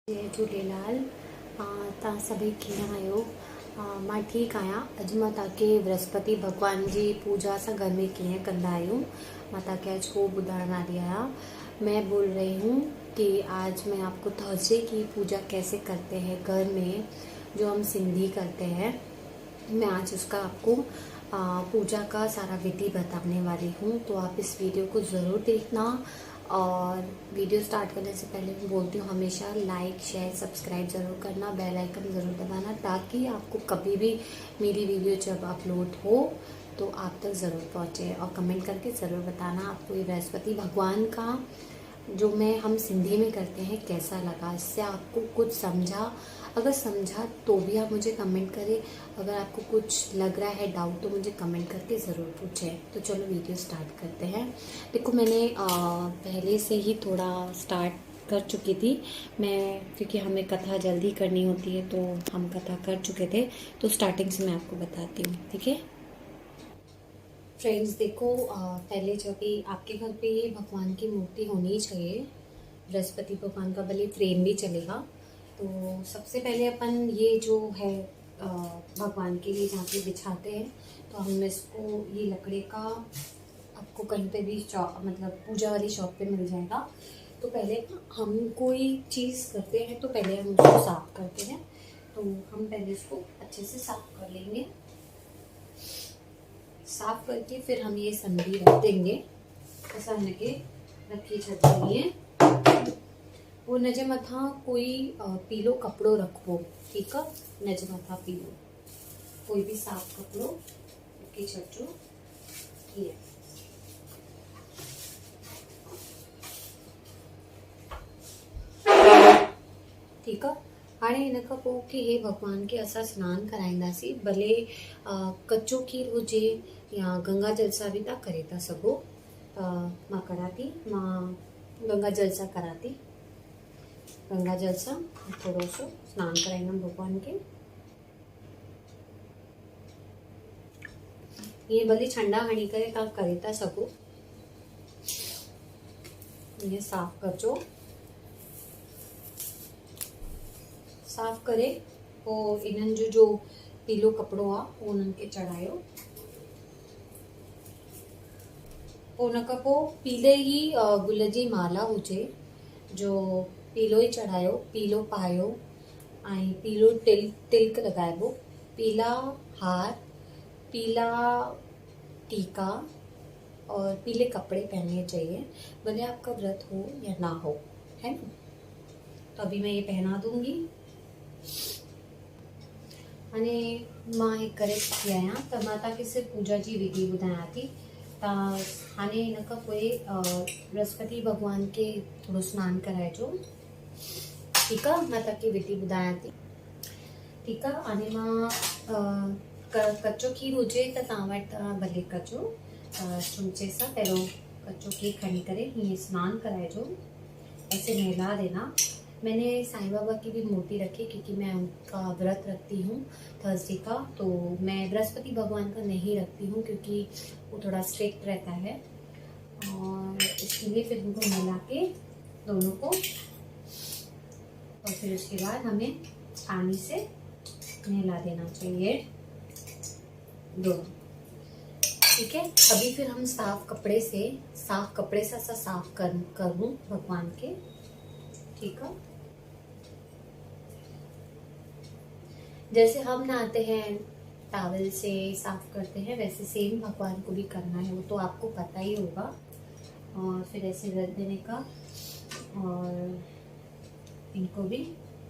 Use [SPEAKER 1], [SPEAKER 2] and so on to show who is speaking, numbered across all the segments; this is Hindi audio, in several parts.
[SPEAKER 1] जय झूलेलाल। तव्हां सभई कीअं आहियो? मां ठीकु आहियां। अॼु मां तव्हांखे बृहस्पति भगवान जी पूजा असां घर में कीअं कंदा आहियूं मां तव्हांखे आज वो ॿुधाइण वाली आहियां। मैं बोल रही हूँ कि आज मैं आपको थर्सडे की पूजा कैसे करते हैं घर में, जो हम सिंधी करते हैं। मैं आज उसका आपको पूजा का सारा विधि बताने वाली हूँ, तो आप इस वीडियो को ज़रूर देखना। और वीडियो स्टार्ट करने से पहले मैं बोलती हूँ हमेशा लाइक शेयर सब्सक्राइब ज़रूर करना, बेल आइकन ज़रूर दबाना, ताकि आपको कभी भी मेरी वीडियो जब अपलोड हो तो आप तक ज़रूर पहुँचे। और कमेंट करके ज़रूर बताना आपको ये बृहस्पति भगवान का जो हम सिंधी में करते हैं कैसा लगा, इससे आपको कुछ समझा। अगर समझा तो भी आप मुझे कमेंट करें, अगर आपको कुछ लग रहा है डाउट तो मुझे कमेंट करके ज़रूर पूछें। तो चलो वीडियो स्टार्ट करते हैं। देखो मैंने पहले से ही थोड़ा स्टार्ट कर चुकी थी मैं, क्योंकि हमें कथा जल्दी करनी होती है तो हम कथा कर चुके थे। तो स्टार्टिंग से मैं आपको बताती हूँ, ठीक है फ्रेंड्स। देखो पहले जब भी आपके घर पे ये भगवान की मूर्ति होनी चाहिए, बृहस्पति भगवान का, भले फ्रेम भी चलेगा। तो सबसे पहले अपन ये जो है भगवान के लिए जहाँ पे बिछाते हैं, तो हम इसको ये लकड़ी का आपको कहीं पे भी मतलब पूजा वाली शॉप पे मिल जाएगा। तो पहले हम कोई चीज़ करते हैं तो पहले हम उसको साफ करते हैं। तो हम पहले इसको अच्छे से साफ कर लेंगे। साफ करके फिर हम ये संधी रख देंगे, ऐसा हिनके रखी छॾिणी है। वो नजे मथा कोई पीलो कपड़ो रखो, ठीक है। नजे मथा पीलो कोई भी साफ कपड़ो रखी छॾिजो। ये ठीक है। हाणे हिन खां पोइ कि हे भगवान के असां सनानु कराईंदासीं, भले कच्चो खीर हुजे या गंगा जल सां बि तव्हां करे था सघो। मां करां थी, मां गंगा जल सां करां थी। गंगा जल सां थोड़ो सो सनानु कराईंदमि भगवान के। ये भले छंडा हणी करे तव्हां करे था सघो। ये साफ कजो, साफ करे पोइ इन्हनि जो पीलो कपिड़ो आहे उहो उन्हनि खे चढ़ायो। पोइ उन खां पोइ पीले ई गुल जी माला हुजे जो पीलो ई चढ़ायो, पीलो पायो ऐं पीलो तिलक लॻाइबो, पीला हार, पीला टीका और पीले कपड़े पहनने चाहिए, भले आपका व्रत हो या ना हो, है ना। तो अभी मैं ये पहना दूंगी। अने मां हे करे चुकी आहियां, त मां तव्हांखे सिर्फ़ु पूजा जी विधि ॿुधायां थी। हाणे हिन खां पोइ बृहस्पति भगवान के थोड़ो सनानु कराइजो, ठीकु आहे। मां तव्हांखे विधि ॿुधायां थी, ठीकु आहे। हाणे मां कच्चो खीर हुजे त तव्हां वटि तव्हां भले कजो, चमचे सां पहिरियों कच्चो खीर खणी करे हीअं सनानु कराइजो, ऐसे नहला देना। मैंने साईं बाबा की भी मूर्ति रखी, क्योंकि मैं उनका व्रत रखती हूँ थर्सडे का। तो मैं बृहस्पति भगवान का नहीं रखती हूँ क्योंकि वो थोड़ा स्ट्रिक्ट रहता है, और इसके लिए फिर उनको मिला के दोनों को, और फिर उसके बाद हमें पानी से नहला देना चाहिए दोनों, ठीक है। अभी फिर हम साफ कपड़े से ऐसा साफ करूँ भगवान के, ठीक है। जैसे हम नहाते हैं टॉवल से साफ करते हैं, वैसे सेम भगवान को भी करना है, वो तो आपको पता ही होगा। और फिर ऐसे रख देने का और इनको भी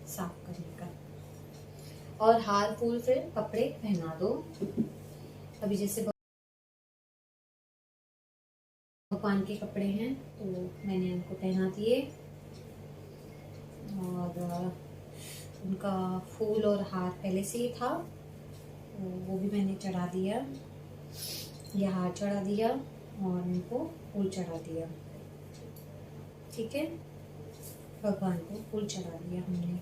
[SPEAKER 1] साफ करने का, और हार फूल फिर कपड़े पहना दो। अभी जैसे भगवान के कपड़े हैं तो मैंने उनको पहना दिए, और उनका फूल और हार पहले से ही था तो वो भी मैंने चढ़ा दिया। यह हार चढ़ा दिया और उनको फूल चढ़ा दिया, ठीक है। भगवान को फूल चढ़ा दिया हमने।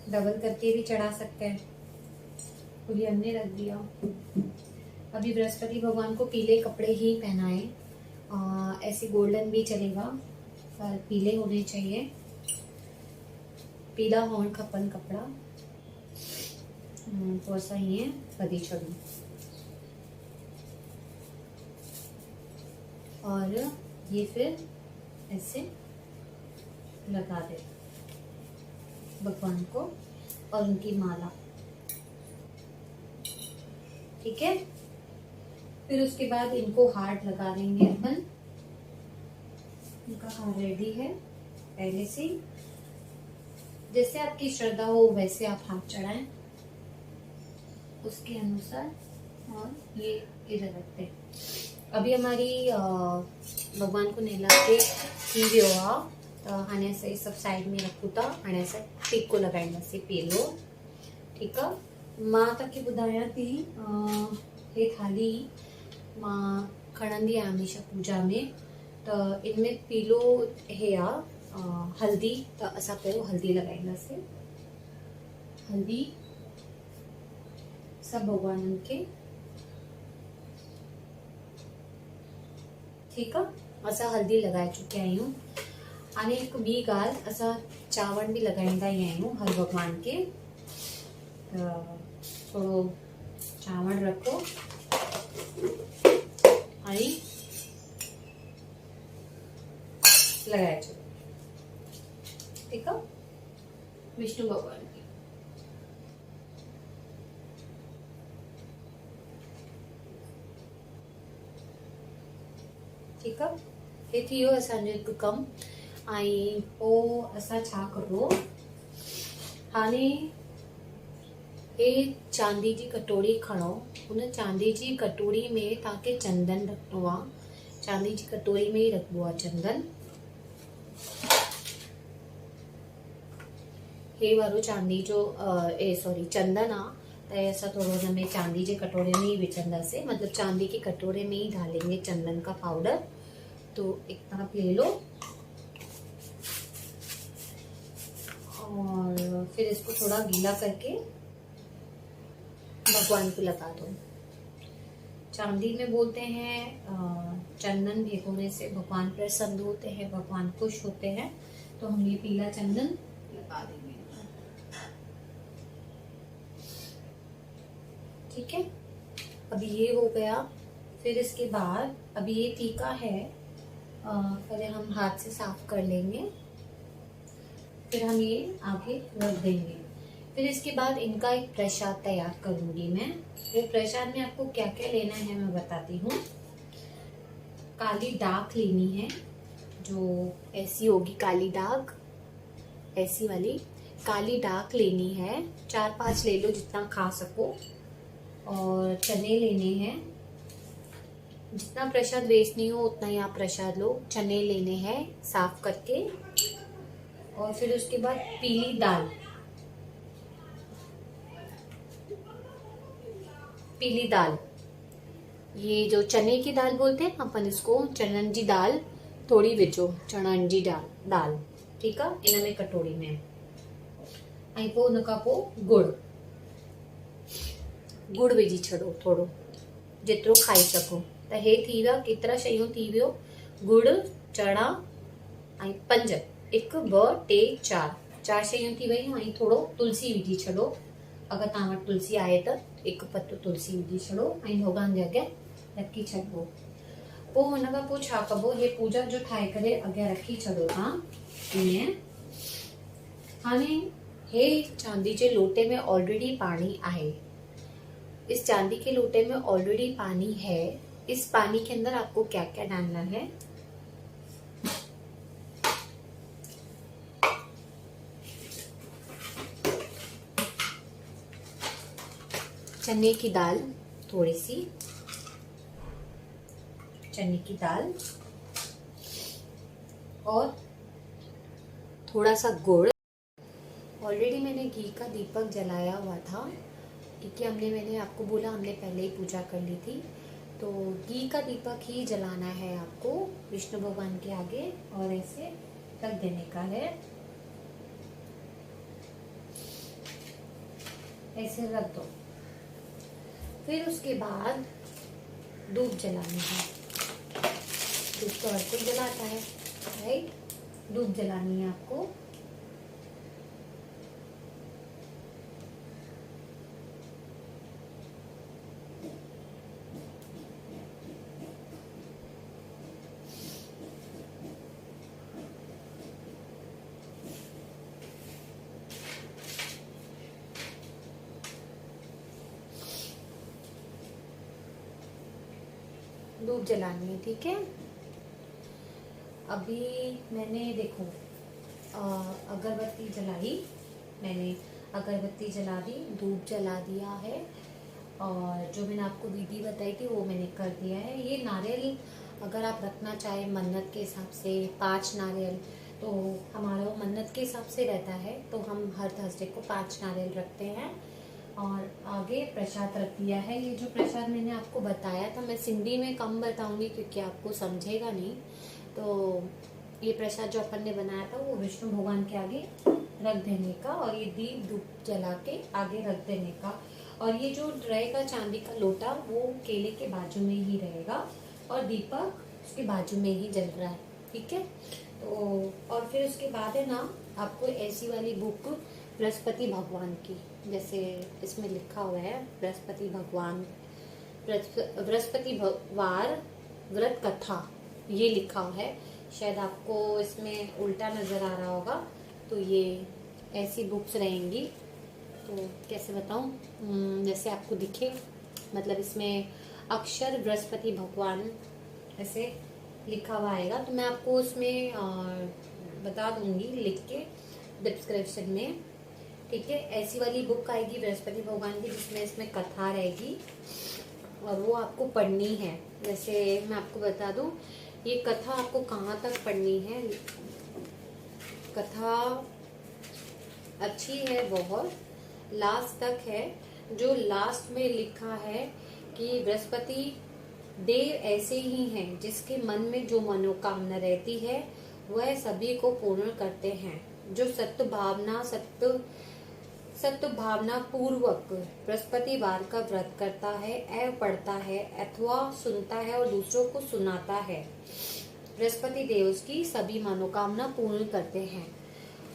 [SPEAKER 1] डबल करके भी चढ़ा सकते हैं, फूल हमने रख दिया। अभी बृहस्पति भगवान को पीले कपड़े ही पहनाए, ऐसे गोल्डन भी चलेगा, पर पीले होने चाहिए, पीला होण खपन कपड़ा। थोड़ा सा ये कदी छड़ू और ये फिर ऐसे लगा दे भगवान को और उनकी माला। ठीक है, फिर उसके बाद इनको हार्ट लगा देंगे अपन। इनका हार रेडी है पहले से। जैसे आपकी श्रद्धा हो वैसे आप हाथ चढ़ाएं उसके अनुसार, और ये इधर रखते हैं। अभी हमारी भगवान को नहला के थी वियो हाणे असां सब साइड में रखूं था। हाणे असां टीको लगाईंदासीं पीलो। ठीक है, मां तव्हांखे ॿुधायां थी, हे थाली मां खणंदी आहियां हमेशा पूजा में। तो इनमें पीलो हे हल्दी, तो असां पहिरियों हल्दी लगाईंदासीं। हल्दी सब भगवाननि खे। ठीक है, असां हल्दी लगाए चुकिया आहियूं। हाणे हिकु ॿी ॻाल्हि, असां चांवर भी लगाईंदा ई आहियूं हर भगवान के। थोड़ो चांवर रखो ऐं लगाए छो। ठीक है, विष्णु भगवान की। ठीक है, ये थी वियो असांजो हिकु कमु। ऐं पोइ असां छा कबो, हाणे हे चांदी जी कटोरी खणो। उन चांदी जी कटोरी में तव्हांखे चंदन रखिणो आहे। चांदी जी कटोरी में ही रखबो आहे चंदन। हे वारो चांदी जो सॉरी चंदन आहे, त असां थोड़ो हुन में चांदी जे कटोरे में ही विझंदासीं। मतलब चांदी के कटोरे में ही डालेंगे चंदन का पाउडर। तो एक कप ले लो और फिर इसको थोड़ा गीला करके भगवान को लगा दो। चांदी में बोलते हैं चंदन भिगोने से भगवान प्रसन्न होते हैं, भगवान खुश होते हैं। तो हम ये पीला चंदन लगा देंगे। ठीक है, अभी ये हो गया। फिर इसके बाद अभी ये टीका है, पहले हम हाथ से साफ कर लेंगे, फिर हम ये आगे रख देंगे। फिर इसके बाद इनका एक प्रसाद तैयार करूंगी मैं। वो प्रसाद में आपको क्या क्या लेना है मैं बताती हूँ। काली डाक लेनी है, जो ऐसी होगी काली डाक, ऐसी वाली काली डाक लेनी है। 4-5 ले लो जितना खा सको। और चने लेने हैं, जितना प्रसाद वेस्ट नहीं हो उतना ही आप प्रसाद लो। चने लेने हैं साफ करके। और फिर उसके बाद पीली दाल, पीली दाल, ये जो चने की दाल बोलते हैं अपन इसको, चनन जी दाल थोड़ी विझो, चणन जी दाल। ठीक है, इन में कटोरी में। ऐं पोइ उन खां पोइ गुड़ विझी छॾो थोड़ो, जेतिरो खाई सको। त हे थी विया केतिरा शयूं थी वियो, गुड़, चणा ऐं 5, 1 2 3 4 शयूं थी वयूं। ऐं थोड़ो तुलसी विझी छॾो, अगर तव्हां वटि तुलसी आहे त 1 पत्तो तुलसी विझी छॾो ऐं भॻवान जे अॻियां रखी छॾिबो। पोइ हुन खां पोइ छा कबो, हे पूजा जो ठाहे करे अॻियां रखी छॾो तव्हां ईअं। हाणे हे चांदी जे लोटे में ऑलरेडी पानी आहे। इस चांदी के लोटे में ऑलरेडी पानी है। इस पानी के अंदर आपको क्या क्या डालना है, चने की दाल, थोड़ी सी चने की दाल और थोड़ा सा गुड़। ऑलरेडी मैंने घी का दीपक जलाया हुआ था, क्योंकि मैंने आपको बोला हमने पहले ही पूजा कर ली थी। तो घी का दीपक ही जलाना है आपको विष्णु भगवान के आगे, और ऐसे रख देने का है, ऐसे रख दो। फिर उसके बाद धूप जलानी है। धूप तो हर कोई जलाता है, राइट। धूप जलानी है आपको। धूप जलानी है, ठीक है। अभी मैंने देखो अगरबत्ती जलाई, मैंने अगरबत्ती जला दी, धूप जला दिया है, और जो मैंने आपको विधि बताई थी वो मैंने कर दिया है। ये नारियल अगर आप रखना चाहे मन्नत के हिसाब से 5 नारियल, तो हमारा वो मन्नत के हिसाब से रहता है, तो हम हर थर्सडे को 5 नारियल रखते हैं। और आगे प्रसाद रख दिया है। ये जो प्रसाद मैंने आपको बताया था, मैं सिंधी में कम बताऊंगी क्योंकि आपको समझेगा नहीं। तो ये प्रसाद जो अपन ने बनाया था वो विष्णु भगवान के आगे रख देने का, और ये दीप धूप जला के आगे रख देने का। और ये जो रहेगा चांदी का लोटा, वो केले के बाजू में ही रहेगा, और दीपक उसके बाजू में ही जल रहा है, ठीक है। तो और फिर उसके बाद है ना, आपको ऐसी वाली बुक बृहस्पति भगवान की, जैसे इसमें लिखा हुआ है बृहस्पति भगवान, बृहस्पति वार व्रत कथा, ये लिखा हुआ है। शायद आपको इसमें उल्टा नजर आ रहा होगा, तो ये ऐसी बुक्स रहेंगी। तो कैसे बताऊं, जैसे आपको दिखे, मतलब इसमें अक्षर बृहस्पति भगवान ऐसे लिखा हुआ आएगा। तो मैं आपको उसमें बता दूंगी लिख के डिस्क्रिप्शन में, ठीक है। ऐसी वाली बुक आएगी बृहस्पति भगवान की, जिसमें इसमें कथा रहेगी, और वो आपको पढ़नी है। जैसे मैं आपको बता दूं, ये कथा आपको कहाँ तक पढ़नी है। कथा अच्छी है बहुत, लास्ट तक है। जो लास्ट में लिखा है कि बृहस्पति देव ऐसे ही हैं जिसके मन में जो मनोकामना रहती है वह सभी को पूर्ण करते हैं। जो सत्य भावना पूर्वक बृहस्पतिवार का व्रत करता है, एवं पढ़ता है अथवा सुनता है और दूसरों को सुनाता है, बृहस्पति देव उसकी सभी मनोकामना पूर्ण करते हैं,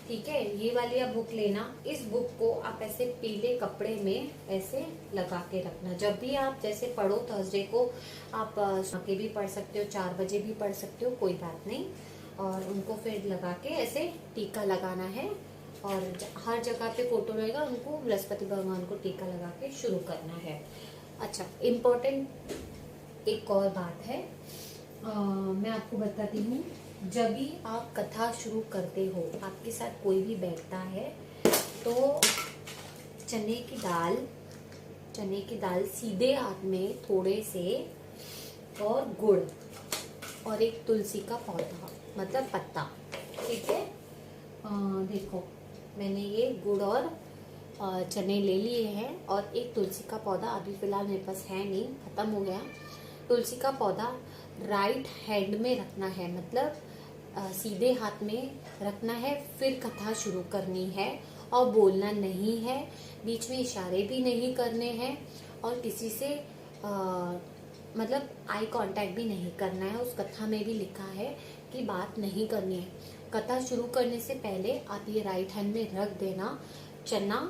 [SPEAKER 1] ठीक है। ये वाली आप बुक लेना। इस बुक को आप ऐसे पीले कपड़े में ऐसे लगा के रखना। जब भी आप जैसे पढ़ो थर्सडे को, आप के भी पढ़ सकते हो, 4 बजे भी पढ़ सकते हो, कोई बात नहीं। और उनको फिर लगा के ऐसे टीका लगाना है, और हर जगह पे फोटो रहेगा, उनको बृहस्पति भगवान को टीका लगा के शुरू करना है। अच्छा, इम्पोर्टेंट एक और बात है, मैं आपको बताती हूँ। जब भी आप कथा शुरू करते हो, आपके साथ कोई भी बैठता है, तो चने की दाल सीधे हाथ में थोड़े से, और गुड़, और एक तुलसी का पौधा, मतलब पत्ता, ठीक है। देखो मैंने ये गुड़ और चने ले लिए हैं, और एक तुलसी का पौधा अभी फिलहाल मेरे पास है नहीं, खत्म हो गया। तुलसी का पौधा राइट हैंड में रखना है, मतलब सीधे हाथ में रखना है। फिर कथा शुरू करनी है, और बोलना नहीं है, बीच में इशारे भी नहीं करने हैं, और किसी से मतलब आई कांटेक्ट भी नहीं करना है। उस कथा में भी लिखा है कि बात नहीं करनी है। कथा शुरू करने से पहले आप ये राइट हैंड में रख देना चना,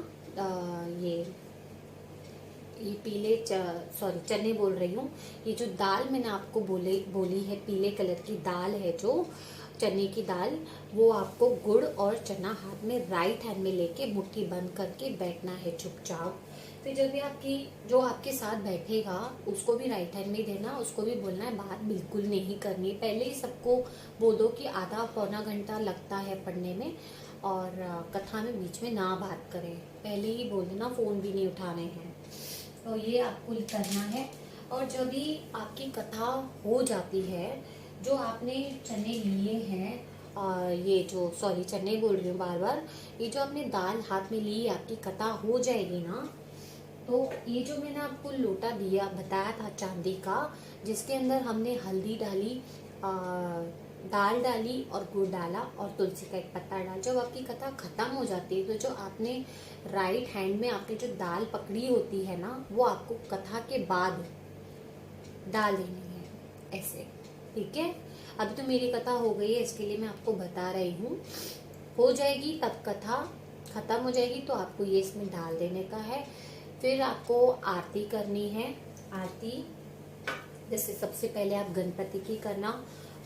[SPEAKER 1] ये पीले चने बोल रही हूँ। ये जो दाल मैंने आपको बोली है, पीले कलर की दाल है जो चने की दाल, वो आपको गुड़ और चना हाथ में राइट हैंड में लेके मुट्ठी बंद करके बैठना है चुपचाप। फिर जब भी जो आपके साथ बैठेगा उसको भी राइट हैंड में देना, उसको भी बोलना है बात बिल्कुल नहीं करनी। पहले ही सबको बोलो कि आधा पौना घंटा लगता है पढ़ने में, और कथा में बीच में ना बात करें, पहले ही बोल देना, फोन भी नहीं उठाने हैं। तो ये आपको करना है। और जब भी आपकी कथा हो जाती है, जो आपने चने लिए हैं, चने बोल रही हूँ बार बार, ये जो आपने दाल हाथ में ली, आपकी कथा हो जाएगी ना, तो ये जो मैंने आपको लोटा बताया था चांदी का, जिसके अंदर हमने हल्दी डाली, दाल डाली और गुड़ डाला और तुलसी का एक पत्ता डाला। जब आपकी कथा खत्म हो जाती है, तो जो आपने राइट हैंड में आपने जो दाल पकड़ी होती है ना, वो आपको कथा के बाद डाल देनी है ऐसे, ठीक है। अभी तो मेरी कथा हो गई है, इसके लिए मैं आपको बता रही हूँ। हो जाएगी तब कथा खत्म हो जाएगी तो आपको ये इसमें डाल देने का है। फिर आपको आरती करनी है। आरती जैसे सबसे पहले आप गणपति की करना,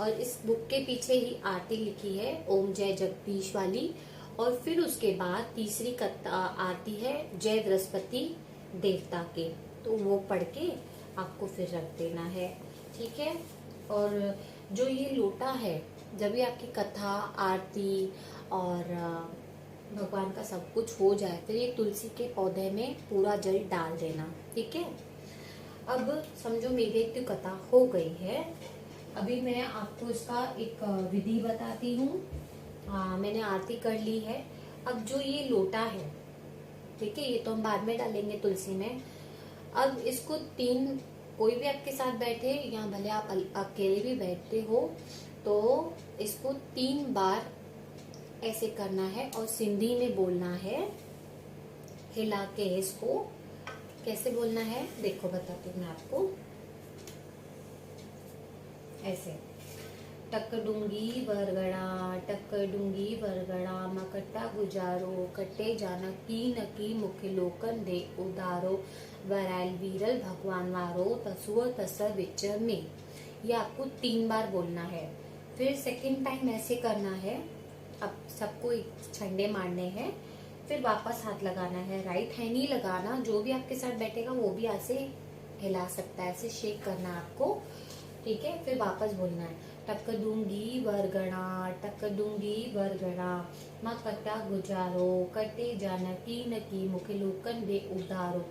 [SPEAKER 1] और इस बुक के पीछे ही आरती लिखी है ओम जय जगदीश वाली। और फिर उसके बाद तीसरी आरती है जय बृहस्पति देवता के, तो वो पढ़ के आपको फिर रख देना है, ठीक है। और जो ये लोटा है, जब भी आपकी कथा आरती और भगवान का सब कुछ हो जाए, फिर ये तुलसी के पौधे में पूरा जल डाल देना, ठीक है। अब समझो मेरी तो कथा हो गई है। अभी मैं आपको इसका एक विधि बताती हूँ। मैंने आरती कर ली है। अब जो ये लोटा है, ठीक है, ये तो हम बाद में डालेंगे तुलसी में। अब इसको कोई भी आपके साथ बैठे या भले आप अकेले भी बैठते हो, तो इसको 3 बार ऐसे करना है और सिंधी में बोलना है, हिला के। इसको कैसे बोलना है देखो, बताती हूँ मैं आपको। ऐसे टक डूंगी वरगड़ा मकट्टा गुजारो, कट्टे जाना की नकी मुख लोकन दे उदारो, वरायल वीरल भगवान वारो, तसुअ तस विच में। ये आपको 3 बार बोलना है। फिर सेकंड टाइम ऐसे करना है। अब सबको छंडे मारने हैं, फिर वापस हाथ लगाना है। राइट हैंड ही लगाना, जो भी आपके साथ बैठेगा वो भी ऐसे हिला सकता है, ऐसे शेक करना आपको, ठीक है। फिर वापस बोलना है टक दूंगी वरगड़ा माँ कट्टा गुजारो, कटे जानकी नकी मुख लोकन दे उदारो,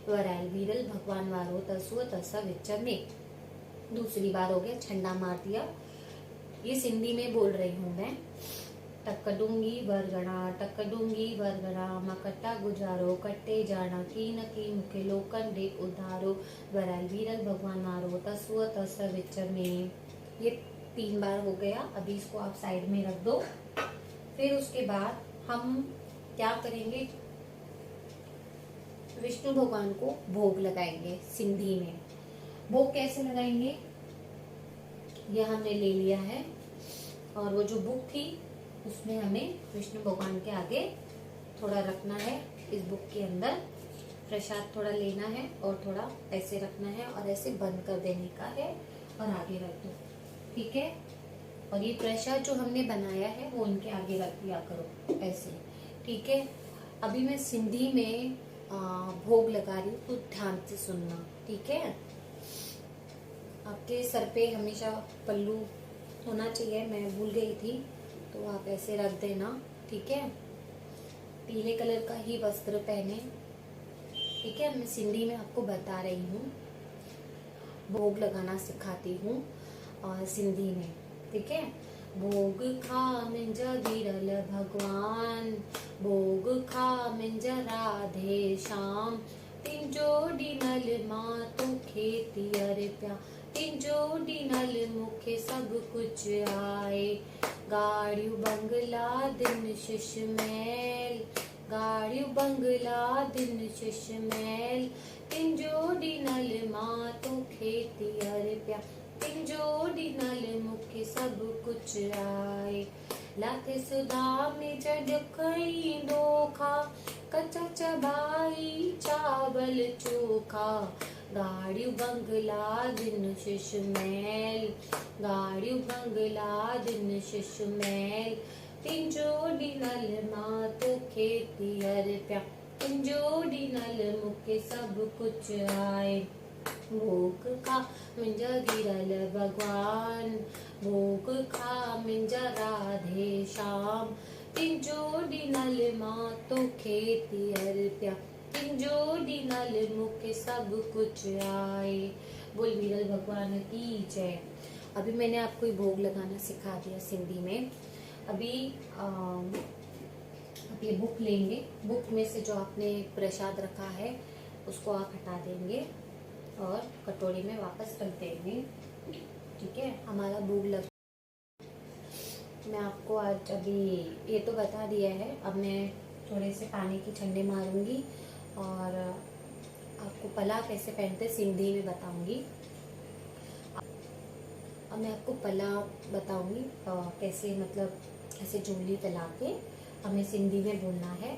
[SPEAKER 1] वरायल वीरल भगवान वारो, तसुअ तसा विच में। दूसरी बार हो गया, छंडा मार दिया। ये सिंधी में बोल रही हूँ मैं। टक डूंगी वरगड़ा मकट्टा गुजारो, कट्टे जाना की नकी मुखे लोकन दे उधारो, वरायल वीरल भगवान मारो, तसुअ तस विच में। ये 3 बार हो गया। अभी इसको आप साइड में रख दो। फिर उसके बाद हम क्या करेंगे, विष्णु भगवान को भोग लगाएंगे सिंधी में। भोग कैसे लगाएंगे, यह हमने ले लिया है, और वो जो बुक थी उसमें हमें विष्णु भगवान के आगे थोड़ा रखना है। इस बुक के अंदर प्रसाद थोड़ा लेना है और थोड़ा ऐसे रखना है और ऐसे बंद कर देने का है और आगे रख दो, ठीक है। और ये प्रसाद जो हमने बनाया है वो उनके आगे रख दिया करो ऐसे, ठीक है। अभी मैं सिंधी में भोग लगा रही हूँ, तो ध्यान से सुनना, ठीक है। आपके सर पे हमेशा पल्लू होना चाहिए, मैं भूल गई थी, तो आप ऐसे रख देना, ठीक है। पीले कलर का ही वस्त्र पहने, ठीक है। मैं सिंधी में आपको बता रही हूँ, भोग लगाना सिखाती हूँ और सिंधी में, ठीक है। भोग खा मिंजा वीरल भगवान, भोग खा मिंजा राधे श्याम, तिंजो डिनल माँ तो खेती अर्प्या, तिंजो डिनल मुखे सब कुछ आए, गाड़ियों बंगला दिन शिश मैल, गाड़ियों बंगला दिन शिश मैल, तिंजो डिनल माँ तो खेती अर्प्या, तिंजो डिनल मुखे सब कुछ आए, लाथे सुधा में जड कई दोखा, कच्चा चबाई चावल चोखा, गाड़ियों बंगला दिन शिश मैल, गाड़ियों बंगला दिन शिश मैल, तिंजो डिनल माँ तो खेती अर्प्या, तिंजो डिनल मुखे सब कुछ आए, भोग खा मिंजा वीरल भगवान, भोग खा मिंजा राधे श्याम, तिंजो डिनल माँ तो खेती अर्प्या, तिंजो डिनल मुखे सब कुछ आए। बोल वीरल भगवान की जय। अभी मैंने आपको भोग लगाना सिखा दिया सिंधी में। अभी आप ये बुक लेंगे, बुक में से जो आपने प्रसाद रखा है उसको आप हटा देंगे और कटोरी में वापस रख देंगे, ठीक है। हमारा भोग लग, मैं आपको आज अभी ये तो बता दिया है। अब मैं थोड़े से पानी की छंडे मारूंगी और आपको पला कैसे पहनते सिंधी में बताऊंगी। अब मैं आपको पला बताऊंगी कैसे, मतलब कैसे जोली तला के हमें सिंधी में बोलना है।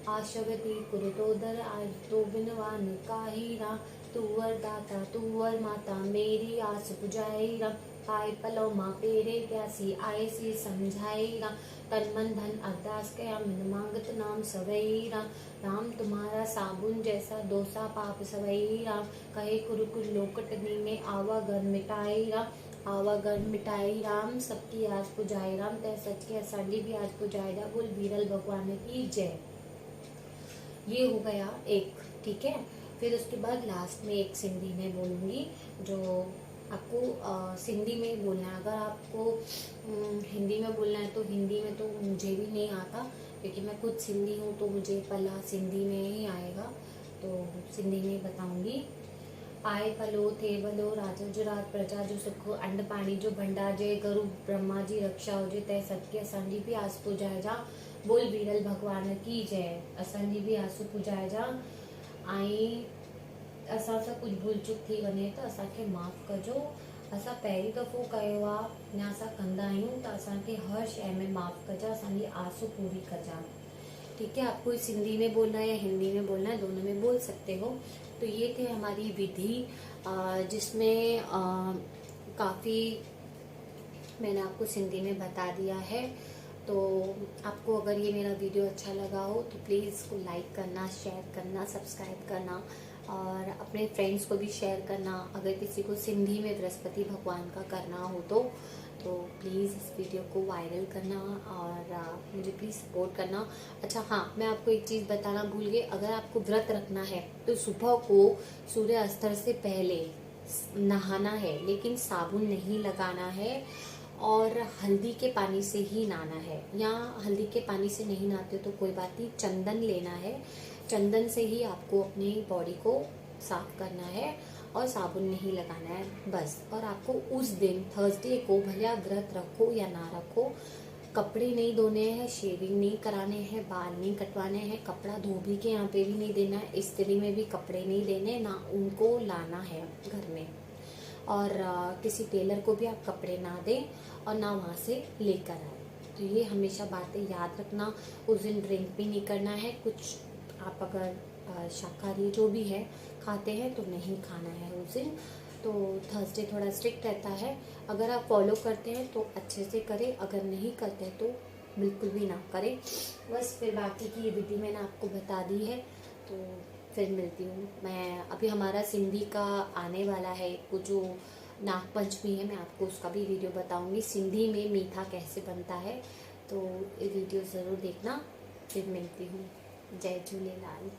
[SPEAKER 1] आशवती कुरुतोदर आज तो बिनवान काहीरा, तुअर दाता तुअर माता मेरी आस पुजाईरा, आय पलो माँ पेरे प्यासी आए सी समझाईरा, तन मन धन अरदास कया मन मांगत नाम सवैरा, राम तुम्हारा साबुन जैसा डोसा पाप सवैरा, कहे कुरुकुल लोकटनी में आवागन मिटाईरा, आवागन मिटाई राम सबकी आज पुजाई राम, तय सच के असाडी भी आज पुजाई रा, बोल बीरल भगवान की जय। ये हो गया एक, ठीक है। फिर उसके बाद लास्ट में एक सिंधी में बोलूंगी जो आपको सिंधी में बोलना है। अगर आपको हिंदी में बोलना है तो हिंदी में तो मुझे भी नहीं आता, क्योंकि मैं खुद सिंधी हूँ, तो मुझे पला सिंधी में ही आएगा, तो सिंधी में बताऊंगी। आए पलो थे भलो राजा जो रात प्रजा जो सुख अंड पानी जो भंडार जय गुरु ब्रह्मा जी रक्षा हुजे, तय सत्य असांजी भी आस पुजाए जा, बोल बीरल भगवान की जय। असांजी भी आस पुजाए जा, ऐं असां सां कुझु भूल चुक थी वञे त असांखे माफ़ कजो। असां पहिरीं दफ़ो कयो आहे या असां कंदा आहियूं, त असांखे हर शइ में माफ़ कजा, असांजी आसूं पूरी कजा। ठीक है, आपको सिंधी में बोलना है या हिंदी में बोलना है, दोनों में बोल सकते हो। तो ये थे हमारी विधि, जिसमें काफ़ी मैंने आपको सिंधी में बता दिया है। तो आपको अगर ये मेरा वीडियो अच्छा लगा हो तो प्लीज़ इसको लाइक करना, शेयर करना, सब्सक्राइब करना और अपने फ्रेंड्स को भी शेयर करना। अगर किसी को सिंधी में बृहस्पति भगवान का करना हो तो प्लीज़ इस वीडियो को वायरल करना और मुझे प्लीज़ सपोर्ट करना। अच्छा हाँ, मैं आपको एक चीज़ बताना भूल गई, अगर आपको व्रत रखना है तो सुबह को सूर्य अस्त से पहले नहाना है, लेकिन साबुन नहीं लगाना है और हल्दी के पानी से ही नहाना है। या हल्दी के पानी से नहीं नहाते तो कोई बात नहीं, चंदन लेना है, चंदन से ही आपको अपनी बॉडी को साफ करना है और साबुन नहीं लगाना है बस। और आपको उस दिन थर्सडे को भले आप व्रत रखो या ना रखो, कपड़े नहीं धोने हैं, शेविंग नहीं कराने हैं, बाल नहीं कटवाने हैं, कपड़ा धोबी के यहाँ पे भी नहीं देना है, इस्त्री में भी कपड़े नहीं देने, ना उनको लाना है घर में। और किसी टेलर को भी आप कपड़े ना दें और ना वहाँ से लेकर आए। तो ये हमेशा बातें याद रखना। उस दिन ड्रिंक भी नहीं करना है, कुछ आप अगर शाकाहारी जो भी है खाते हैं तो नहीं खाना है उस दिन। तो थर्सडे थोड़ा स्ट्रिक्ट रहता है, अगर आप फॉलो करते हैं तो अच्छे से करें, अगर नहीं करते तो बिल्कुल भी ना करें। बस फिर बाकी की विधि मैंने आपको बता दी है, तो फिर मिलती हूँ मैं। अभी हमारा सिंधी का आने वाला है, वो जो नाग पंचमी है, मैं आपको उसका भी वीडियो बताऊंगी, सिंधी में मीठा कैसे बनता है, तो ये वीडियो ज़रूर देखना। फिर मिलती हूँ। जय झूलेलाल।